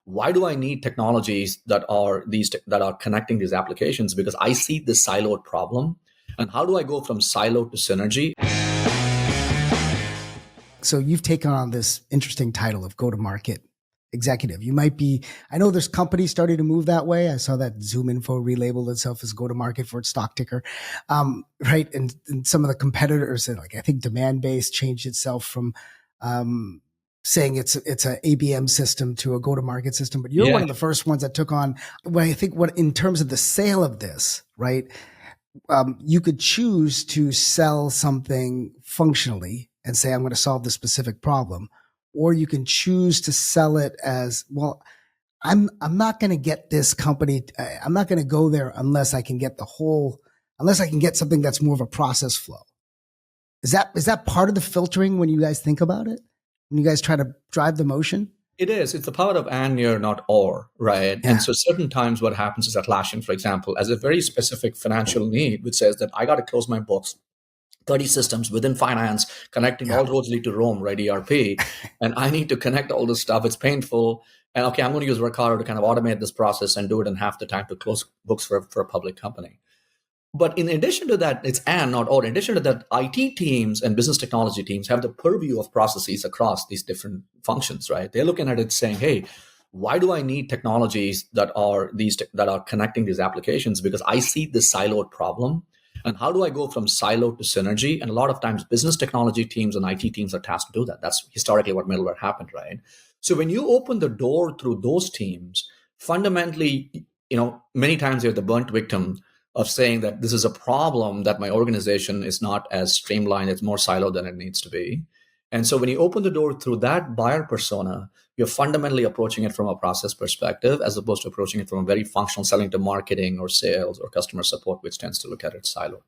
why do I need technologies that are connecting these applications? Because I see this siloed problem. And how do I go from silo to synergy? So you've taken on this interesting title of go-to-market executive. You might be, I know there's companies starting to move that way. I saw that ZoomInfo relabeled itself as go-to-market for its stock ticker. Right. And some of the competitors, like I think Demandbase changed itself from, saying it's an ABM system to a go-to-market system, but you're one of the first ones that took on what in terms of the sale of this, right? You could choose to sell something functionally and say, I'm going to solve this specific problem, or you can choose to sell it as, well, I'm not going to get this company. I'm not going to go there unless I can get something that's more of a process flow. Is that part of the filtering when you guys think about it? When you guys try to drive the motion? It is. It's the power of and here, not or, right? Yeah. And so certain times what happens is Atlassian, for example, has a very specific financial need, which says that I got to close my books, 30 systems within finance, connecting all roads lead to Rome, right? ERP. And I need to connect all this stuff. It's painful. And okay, I'm going to use Workato to kind of automate this process and do it in half the time to close books for a public company. But in addition to that, it's and not or. In addition to that, IT teams and business technology teams have the purview of processes across these different functions, right? They're looking at it saying, hey, why do I need technologies that are connecting these applications? Because I see this siloed problem. And how do I go from silo to synergy? And a lot of times business technology teams and IT teams are tasked to do that. That's historically what middleware happened, right? So when you open the door through those teams, fundamentally, many times you're the burnt victim of saying that this is a problem that my organization is not as streamlined, it's more siloed than it needs to be. And so when you open the door through that buyer persona, you're fundamentally approaching it from a process perspective, as opposed to approaching it from a very functional selling to marketing or sales or customer support, which tends to look at it siloed.